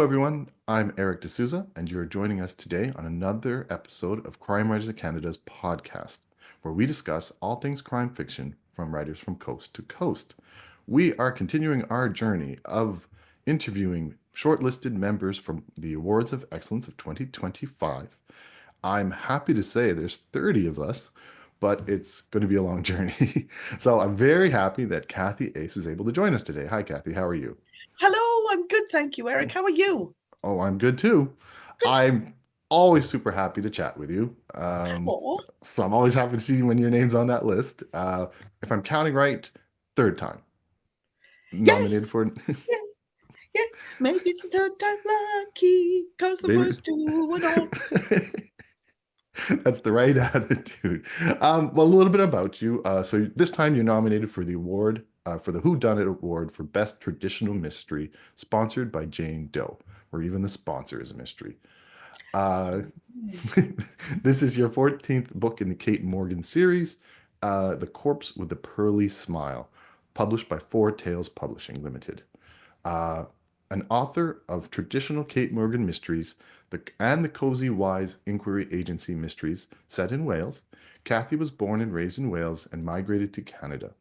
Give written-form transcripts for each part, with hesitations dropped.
everyone. I'm Eric D'Souza, and you're joining us today on another episode of Crime Writers of Canada's podcast, where we discuss all things crime fiction from writers from coast to coast. We are continuing our journey of interviewing shortlisted members from the Awards of Excellence of 2025. I'm happy to say there's 30 of us, but it's going to be a long journey. So I'm very happy that Cathy Ace is able to join us today. Hi, Cathy. How are you? Hello, I'm good, thank you, Eric. How are you? Oh, I'm good too. Good. I'm always super happy to chat with you. Oh, So I'm always happy to see when your name's on that list. If I'm counting right, third time nominated yes. for Yeah, yeah. Maybe it's the third time lucky, because the maybe. first two were not. That's the right attitude. Well, a little bit about you. So this time you're nominated for the award for the Whodunit Award for Best Traditional Mystery, sponsored by Jane Doe, where even the sponsor is a mystery. Uh, this is your 14th book in the Cait Morgan series, The Corpse with the Pearly Smile, published by Four Tales Publishing Limited. Uh, an author of traditional Cait Morgan mysteries and the cozy WISE Enquiry Agency Mysteries set in Wales, Cathy was born and raised in Wales and migrated to Canada.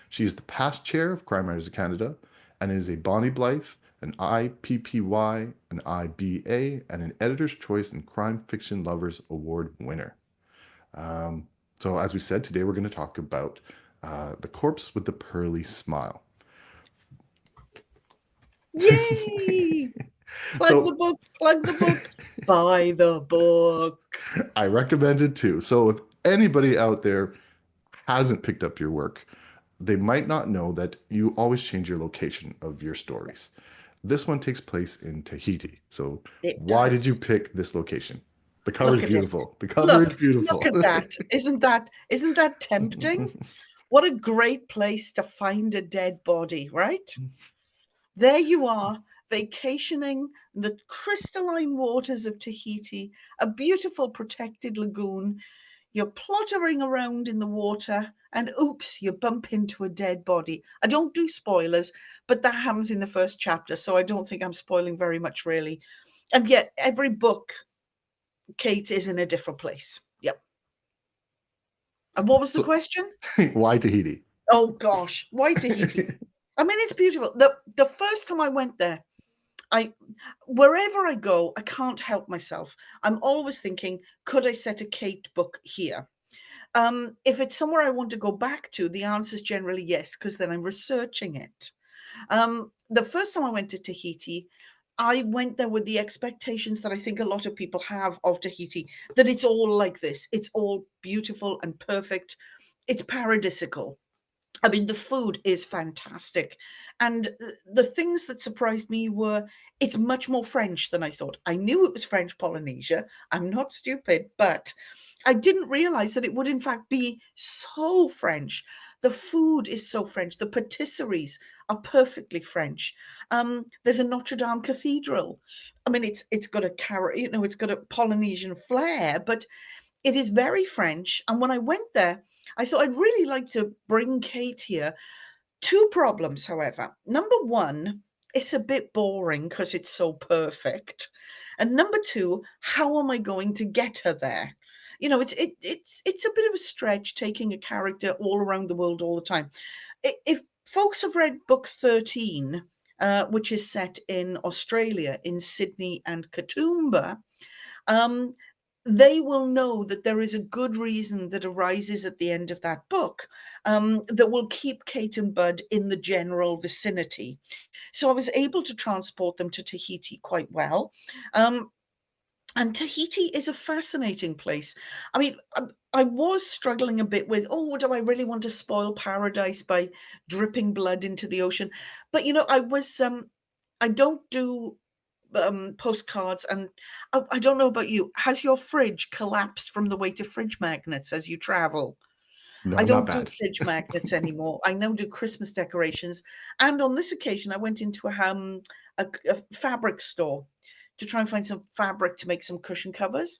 She is the past chair of Crime Writers of Canada and is a Bony Blithe, an IPPY, an IBA, and an Editor's Choice and CrimeFictionLovers Award winner. So, as we said, today we're going to talk about The Corpse with the Pearly Smile. Yay! Plug the So, book, plug the book, buy the book. I recommend it too. So, if anybody out there hasn't picked up your work, they might not know that you always change your location of your stories. This one takes place in Tahiti. So, It why did you does. pick this location? The cover is Look at it. beautiful. The cover is Look beautiful. at that. Isn't that tempting? What a great place to find a dead body, right? There you are, vacationing in the crystalline waters of Tahiti, a beautiful protected lagoon. You're plottering around in the water, and oops, you bump into a dead body. I don't do spoilers, but that happens in the first chapter, so I don't think I'm spoiling very much, really. And yet, every book, Cait is in a different place. Yep. And what was the So, question? why Tahiti? Oh gosh, why Tahiti? I mean, it's beautiful. The first time I went there, I wherever I go, I can't help myself. I'm always thinking, could I set a Cait book here? If it's somewhere I want to go back to, the answer is generally yes, because then I'm researching it. The first time I went to Tahiti, I went there with the expectations that I think a lot of people have of Tahiti, that it's all like this. It's all beautiful and perfect. It's paradisical. I mean, the food is fantastic. And the things that surprised me were it's much more French than I thought. I knew it was French Polynesia. I'm not stupid, but I didn't realize that it would, in fact, be so French. The food is so French. The patisseries are perfectly French. There's a Notre Dame Cathedral. I mean, it's got a it's got a Polynesian flair, but it is very French. And when I went there, I thought I'd really like to bring Cait here. Two problems, however. Number one, it's a bit boring because it's so perfect. And number two, how am I going to get her there? You know, it's a bit of a stretch taking a character all around the world all the time. If folks have read book 13, which is set in Australia, in Sydney and Katoomba, um, they will know that there is a good reason that arises at the end of that book that will keep Cait and Bud in the general vicinity. So I was able to transport them to Tahiti quite well. Um, and Tahiti is a fascinating place. I mean, I was struggling a bit with, oh, do I really want to spoil paradise by dripping blood into the ocean? But, I don't do postcards, and I don't know about you. Has your fridge collapsed from the weight of fridge magnets as you travel? I No, not don't do bad. fridge magnets anymore. I now do Christmas decorations. And on this occasion, I went into a fabric store to try and find some fabric to make some cushion covers.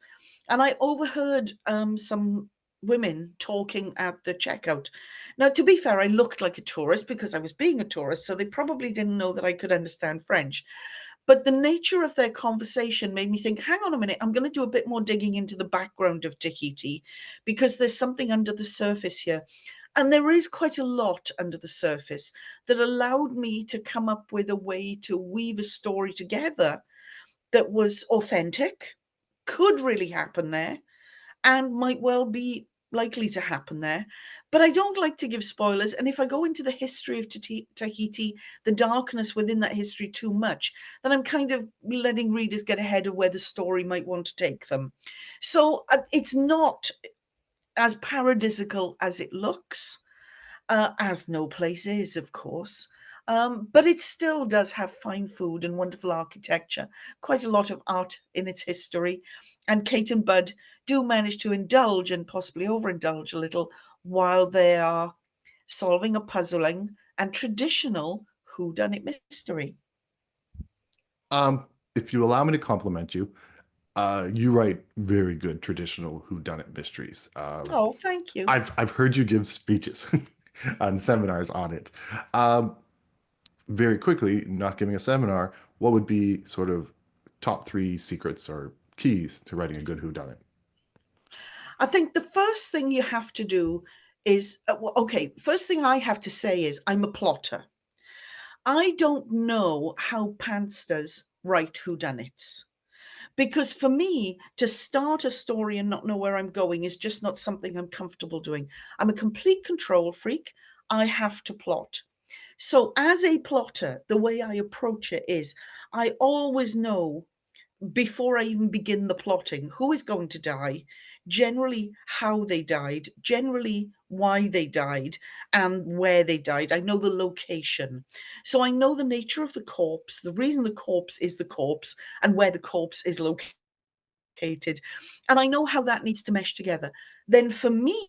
And I overheard some women talking at the checkout. Now, to be fair, I looked like a tourist because I was being a tourist, so they probably didn't know that I could understand French. But the nature of their conversation made me think, hang on a minute, I'm going to do a bit more digging into the background of Tahiti, because there's something under the surface here. And there is quite a lot under the surface that allowed me to come up with a way to weave a story together that was authentic, could really happen there, and might well be likely to happen there. But I don't like to give spoilers. And if I go into the history of Tahiti, the darkness within that history too much, then I'm kind of letting readers get ahead of where the story might want to take them. So it's not as paradisical as it looks, as no place is, of course. But it still does have fine food and wonderful architecture, quite a lot of art in its history. And Kate and Bud do manage to indulge and possibly overindulge a little while they are solving a puzzling and traditional whodunit mystery. Um, if you allow me to compliment you, you write very good traditional whodunit mysteries. Oh, thank you. I've heard you give speeches on seminars on it. Um, Very quickly, not giving a seminar, what would be sort of top three secrets or keys to writing a good whodunit? I think the first thing you have to do is okay, first thing I have to say is I'm a plotter. I don't know how pansters write whodunits. Because for me, to start a story and not know where I'm going is just not something I'm comfortable doing. I'm a complete control freak. I have to plot. So, as a plotter, the way I approach it is I always know before I even begin the plotting who is going to die, generally how they died, generally why they died, and where they died. I know the location. So I know the nature of the corpse, the reason the corpse is the corpse, and where the corpse is located. And I know how that needs to mesh together. Then for me,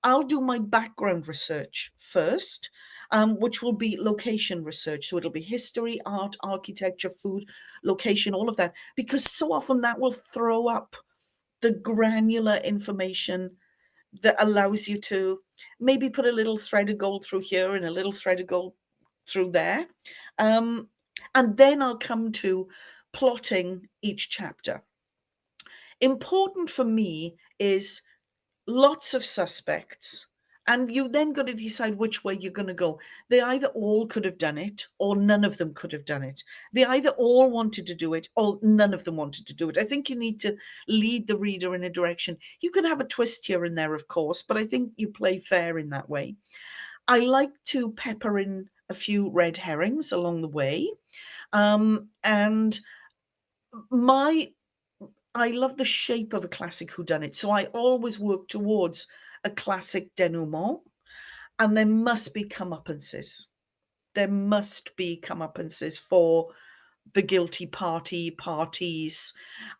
I'll do my background research first, which will be location research. So it'll be history, art, architecture, food, location, all of that, because so often that will throw up the granular information that allows you to maybe put a little thread of gold through here and a little thread of gold through there. Um, and then I'll come to plotting each chapter. Important for me is lots of suspects, and you then got to decide which way you're going to go. They either all could have done it or none of them could have done it. They either all wanted to do it or none of them wanted to do it. I think you need to lead the reader in a direction. You can have a twist here and there, of course, but I think you play fair in that way. I like to pepper in a few red herrings along the way. And my I love the shape of a classic whodunit, so I always work towards a classic denouement, and there must be comeuppances. There must be comeuppances for the guilty parties,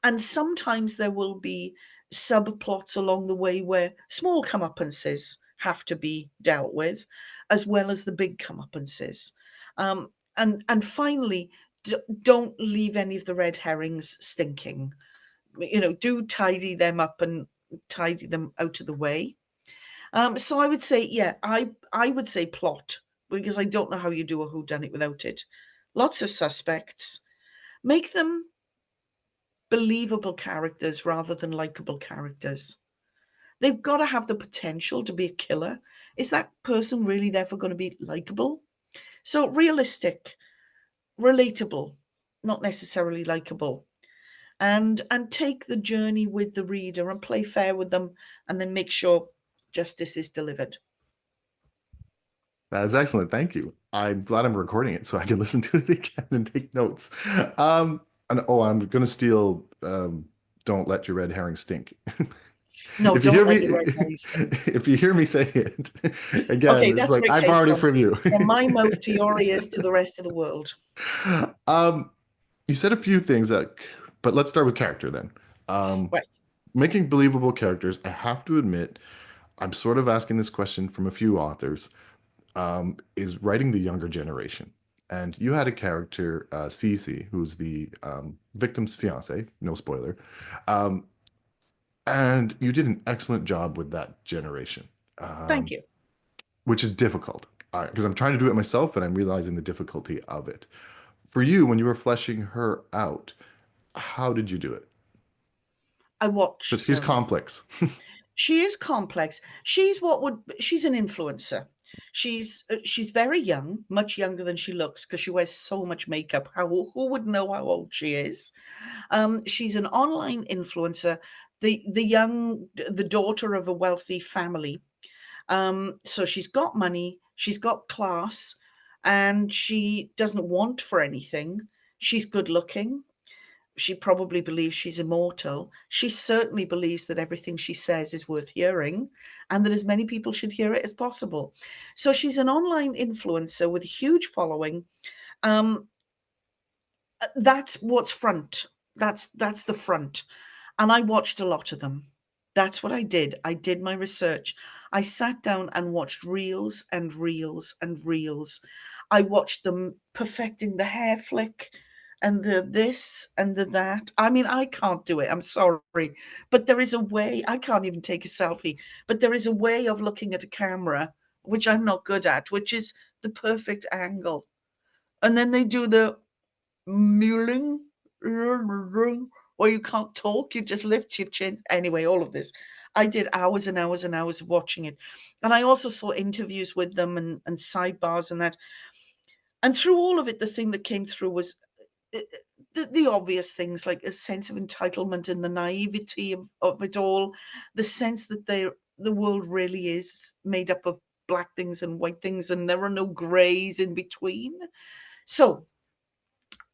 and sometimes there will be subplots along the way where small comeuppances have to be dealt with, as well as the big comeuppances. And finally, don't leave any of the red herrings stinking. Do tidy them up and tidy them out of the way. So I would say, yeah, I would say plot, because I don't know how you do a whodunit without it. Lots of suspects. Make them believable characters rather than likable characters. They've got to have the potential to be a killer. Is that person really therefore going to be likable? So realistic, relatable, not necessarily likable. And take the journey with the reader and play fair with them, and then make sure justice is delivered. That is excellent. Thank you. I'm glad I'm recording it so I can listen to it again and take notes. And oh, I'm gonna steal "Don't let your red herring stink." No, If you don't hear let me, your red herring stink. if you hear me say it again, Okay, it's that's like where it I came borrowed it from. from you. From my mouth to your ears to the rest of the world. Um, you said a few things but let's start with character then. Um, Right. Making believable characters, I have to admit, I'm sort of asking this question from a few authors, is writing the younger generation. And you had a character, Cece, who's the victim's fiance, no spoiler, um, and you did an excellent job with that generation, Thank um, you. which is difficult because I'm trying to do it myself and I'm realizing the difficulty of it. For you, when you were fleshing her out, how did you do it? I Because watched she's them. complex. She is complex. She's an influencer. She's very young, much younger than she looks because she wears so much makeup. Who would know how old she is? She's an online influencer, the daughter of a wealthy family. So she's got money, she's got class, and she doesn't want for anything. She's good looking. She probably believes she's immortal. She certainly believes that everything she says is worth hearing and that as many people should hear it as possible. So she's an online influencer with a huge following. Um, that's what's front. That's the front. And I watched a lot of them. That's what I did. I did my research. I sat down and watched reels and reels and reels. I watched them perfecting the hair flick and the this and the that. I mean, I can't do it. I'm sorry. But there is a way. I can't even take a selfie. But there is a way of looking at a camera, which I'm not good at, which is the perfect angle. And then they do the mewling, where you can't talk, you just lift your chin. Anyway, all of this. I did hours and hours and hours of watching it. And I also saw interviews with them and sidebars and that. And through all of it, the thing that came through was the obvious things like a sense of entitlement and the naivety of it all, the sense that the world really is made up of black things and white things and there are no greys in between. So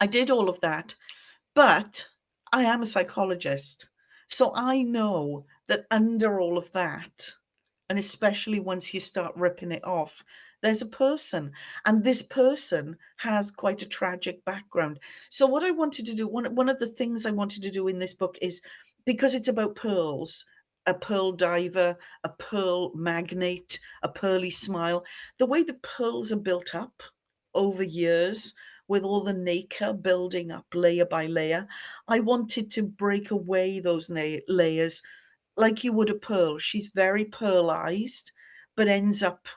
I did all of that. But I am a psychologist. So I know that under all of that, and especially once you start ripping it off, there's a person. And this person has quite a tragic background. So, what I wanted to do, one of the things I wanted to do in this book is because it's about pearls, a pearl diver, a pearl magnate, a pearly smile, the way the pearls are built up over years with all the nacre building up layer by layer. I wanted to break away those layers like you would a pearl. She's very pearlized, but ends up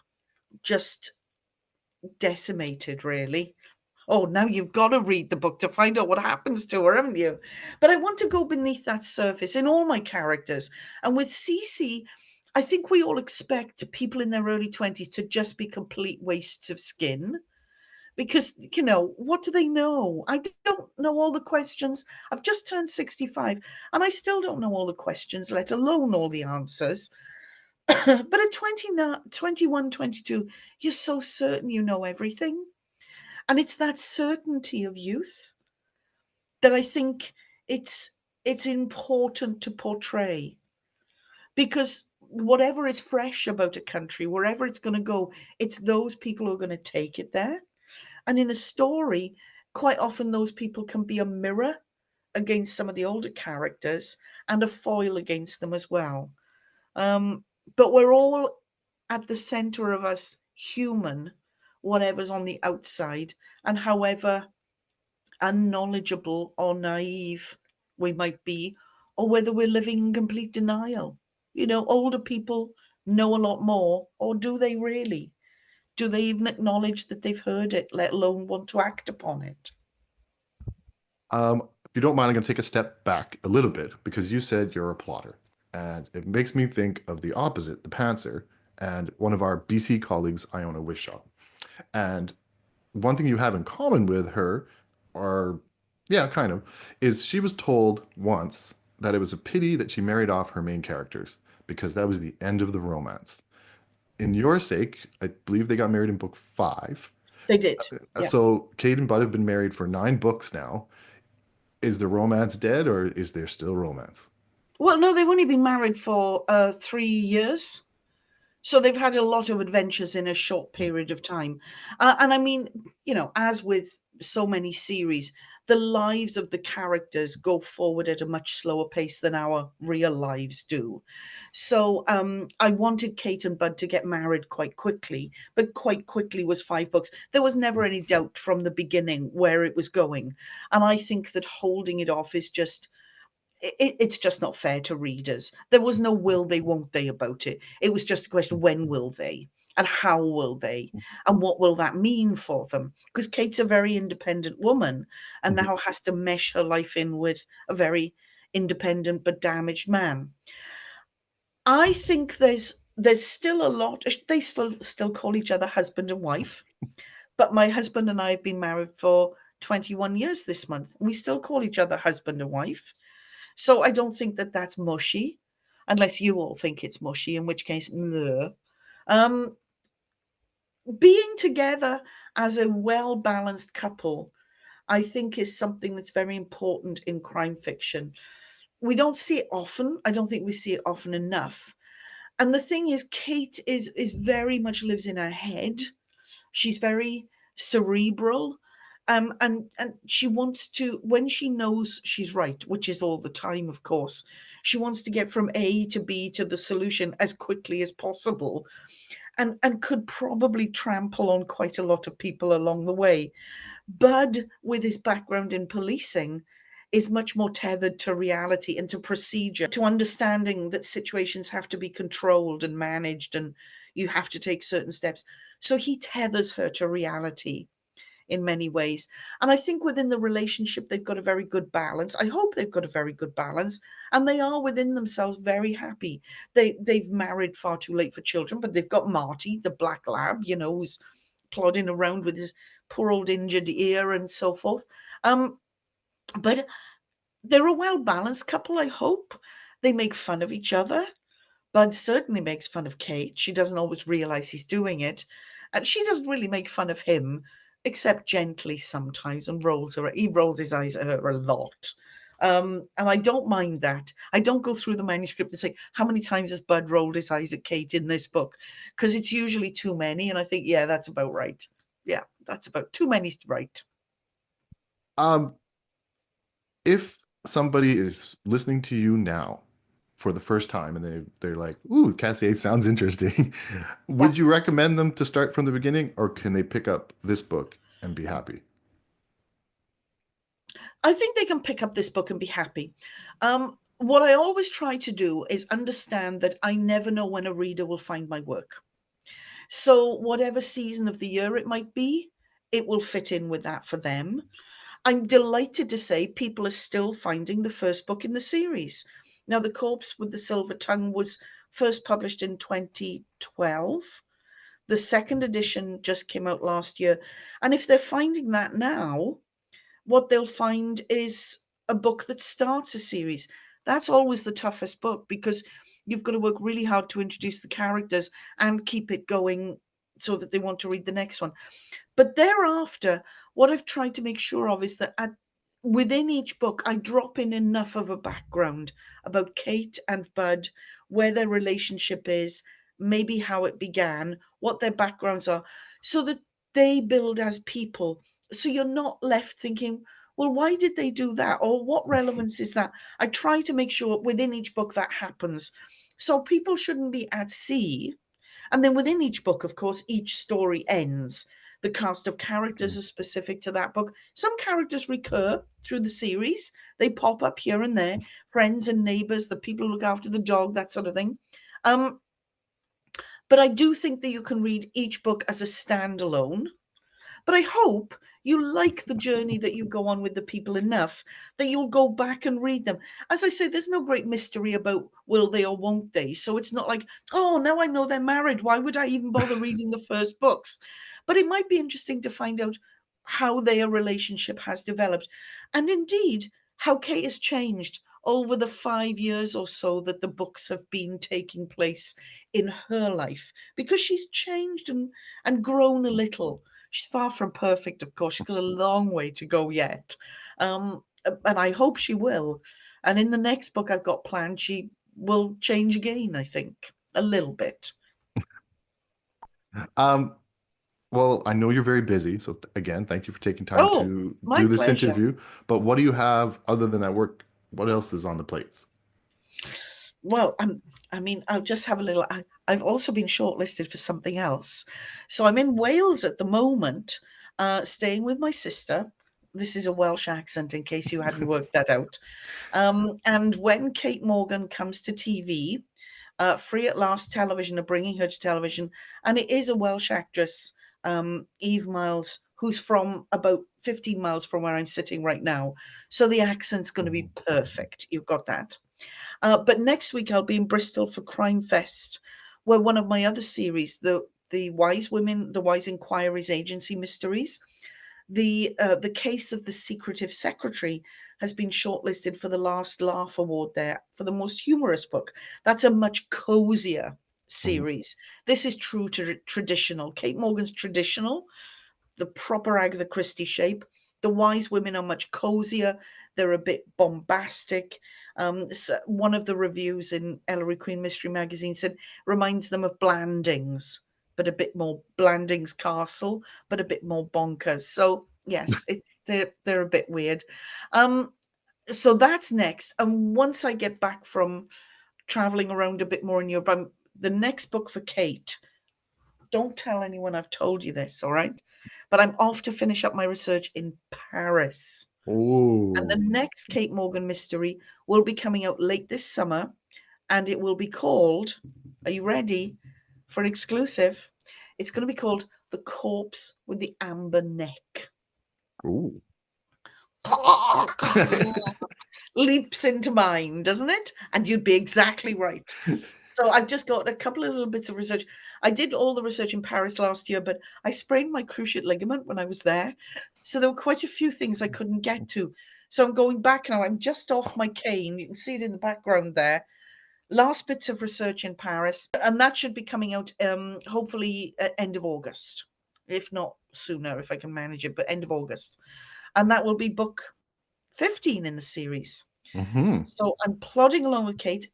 just decimated, really. Oh, now you've got to read the book to find out what happens to her, haven't you? But I want to go beneath that surface in all my characters. And with Cece, I think we all expect people in their early 20s to just be complete wastes of skin because what do they know? I don't know all the questions. I've just turned 65 and I still don't know all the questions, let alone all the answers. But at 29, 21, 22, you're so certain you know everything, and it's that certainty of youth that I think it's important to portray, because whatever is fresh about a country, wherever it's going to go, it's those people who are going to take it there. And in a story, quite often those people can be a mirror against some of the older characters and a foil against them as well. Um, but we're all at the center of us human, whatever's on the outside, and however unknowledgeable or naive we might be, or whether we're living in complete denial. Older people know a lot more, or do they really? Do they even acknowledge that they've heard it, let alone want to act upon it? If you don't mind, I'm going to take a step back a little bit because you said you're a plotter. And it makes me think of the opposite, the pantser, and one of our BC colleagues, Iona Wishaw. And one thing you have in common with her, or yeah, kind of, is she was told once that it was a pity that she married off her main characters because that was the end of the romance. In your sake, I believe they got married in book five. They did. Yeah. So Cait and Bud have been married for 9 books now. Is the romance dead or is there still romance? Well, no, they've only been married for 3 years. So they've had a lot of adventures in a short period of time. And I mean, as with so many series, the lives of the characters go forward at a much slower pace than our real lives do. So I wanted Kate and Bud to get married quite quickly, but quite quickly was 5 books. There was never any doubt from the beginning where it was going. And I think that holding it off is just it's just not fair to readers. There was no will they, won't they about it. It was just a question, when will they? and how will they, and what will that mean for them? Because Cait's a very independent woman and Mhm. now has to mesh her life in with a very independent but damaged man. I think there's still a lot. They still call each other husband and wife, but my husband and I have been married for 21 years this month. We still call each other husband and wife. So I don't think that that's mushy, unless you all think it's mushy, in which case, bleh. Um, Being together as a well balanced couple, I think, is something that's very important in crime fiction. We don't see it often. I don't think we see it often enough. And the thing is, Cait is very much lives in her head. She's very cerebral. And she wants to, when she knows she's right, which is all the time, of course, she wants to get from A to B to the solution as quickly as possible, and could probably trample on quite a lot of people along the way. Bud, with his background in policing, is much more tethered to reality and to procedure, to understanding that situations have to be controlled and managed and you have to take certain steps. So he tethers her to reality in many ways. And I think within the relationship, they've got a very good balance. I hope they've got a very good balance. And they are within themselves very happy. They've married far too late for children, but they've got Marty, the black lab, who's plodding around with his poor old injured ear and so forth. But they're a well balanced couple, I hope. They make fun of each other. Bud certainly makes fun of Cait. She doesn't always realize he's doing it. And she doesn't really make fun of him, except gently sometimes, and he rolls his eyes at her a lot. And I don't mind that. I don't go through the manuscript and say, how many times has Bud rolled his eyes at Cait in this book? Because it's usually too many. And I think, yeah, that's about right. Yeah, that's about too many, right. Um, if somebody is listening to you now for the first time and they're like, "Ooh, Cathy Ace sounds interesting," Yeah. would you recommend them to start from the beginning, or can they pick up this book and be happy? I think they can pick up this book and be happy. What I always try to do is understand that I never know when a reader will find my work. So, whatever season of the year it might be, it will fit in with that for them. I'm delighted to say people are still finding the first book in the series. Now, The Corpse with the Silver Tongue was first published in 2012. The second edition just came out last year. And if they're finding that now, what they'll find is a book that starts a series. That's always the toughest book because you've got to work really hard to introduce the characters and keep it going so that they want to read the next one. But thereafter, what I've tried to make sure of is that within each book, I drop in enough of a background about Cait and Bud, where their relationship is, maybe how it began, what their backgrounds are, so that they build as people. So you're not left thinking, well, why did they do that? Or what relevance is that? I try to make sure within each book that happens. So people shouldn't be at sea, and then within each book, of course, each story ends. The cast of characters are specific to that book. Some characters recur through the series. They pop up here and there, friends and neighbors, the people who look after the dog, that sort of thing. Um, but I do think that you can read each book as a standalone. But I hope you like the journey that you go on with the people enough that you'll go back and read them. As I say, there's no great mystery about will they or won't they. So it's not like, oh, now I know they're married. Why would I even bother reading the first books? But it might be interesting to find out how their relationship has developed. And indeed, how Kate has changed over the 5 years or so that the books have been taking place in her life, because she's changed and grown a little. She's far from perfect, of course. She's got a long way to go yet. And I hope she will. And in the next book I've got planned, she will change again, I think, a little bit. Um, well, I know you're very busy, so again, thank you for taking time Oh, to my do this pleasure. interview. But what do you have other than that work? What else is on the plates? Well, I mean, I'll just have a little. I've also been shortlisted for something else. So I'm in Wales at the moment, staying with my sister. This is a Welsh accent, in case you hadn't worked that out. And when Cait Morgan comes to TV, Free at Last Television are bringing her to television, and it is a Welsh actress, Eve Myles, who's from about 15 miles from where I'm sitting right now. So the accent's going to be perfect. You've got that. But next week I'll be in Bristol for Crime Fest, where one of my other series, the Wise Women, the Wise Enquiries Agency Mysteries, the case of the secretive secretary has been shortlisted for the Last Laugh Award there for the most humorous book. That's a much cozier Mhm. series. This is true to traditional. Cait Morgan's traditional, the proper Agatha Christie shape. The Wise Women are much cozier. They're a bit bombastic. So one of the reviews in Ellery Queen Mystery Magazine said reminds them of Blandings, but a bit more Blandings Castle, but a bit more bonkers. So yes, they're a bit weird. Um, so that's next. And once I get back from traveling around a bit more in Europe, the next book for Cait, don't tell anyone I've told you this, all right? But I'm off to finish up my research in Paris. And the Oh, next Cait Morgan mystery will be coming out late this summer, and it will be called, are you ready for an exclusive? It's going to be called The Corpse with the Amber Neck. ooh. Leaps into mind, doesn't it? And you'd be exactly right. So I've just got a couple of little bits of research. I did all the research in Paris last year, but I sprained my cruciate ligament when I was there. So there were quite a few things I couldn't get to. So I'm going back now. I'm just off my cane. You can see it in the background there. Last bits of research in Paris, and that should be coming out hopefully at end of August, if not sooner, if I can manage it, but end of August. And that will be book 15 in the series. Hmm. So I'm plodding along with Cait.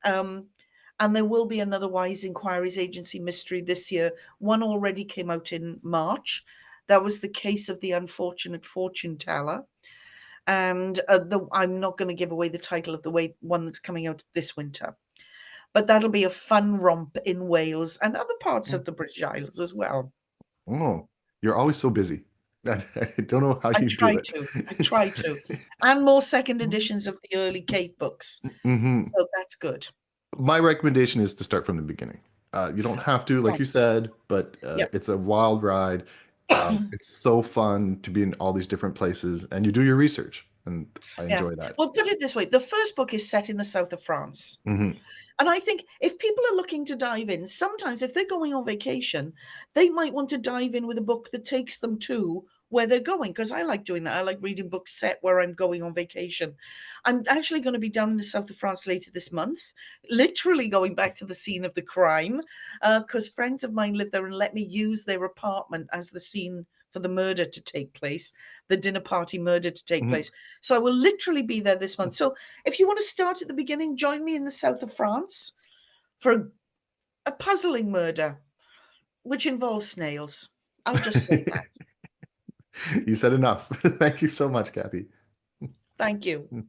And there will be another Wise Enquiries Agency mystery this year. One already came out in March. That was the case of the unfortunate fortune teller. And I'm not going to give away the title of the one that's coming out this winter. But that'll be a fun romp in Wales and other parts of the British Isles as well. Oh, you're always so busy. I don't know how I you do try it. to. I try to. And more second editions of the early Cait books. Hmm. So that's good. My recommendation is to start from the beginning. You don't have to, like Thank you said, but you. it's a wild ride. Yep. It's so fun to be in all these different places, and you do your research, and I Yeah. enjoy that. Well, put it this way, the first book is set in the south of France. Hmm. And I think if people are looking to dive in, sometimes if they're going on vacation, they might want to dive in with a book that takes them to where they're going. Because I like doing that. I like reading books set where I'm going on vacation. I'm actually going to be down in the south of France later this month, literally going back to the scene of the crime, because friends of mine live there and let me use their apartment as the scene for the murder to take place, the dinner party murder to take Hmm. place. So I will literally be there this month. So if you want to start at the beginning, join me in the south of France for a puzzling murder, which involves snails. I'll just say that. You said enough. Thank you so much, Kathy. Thank you.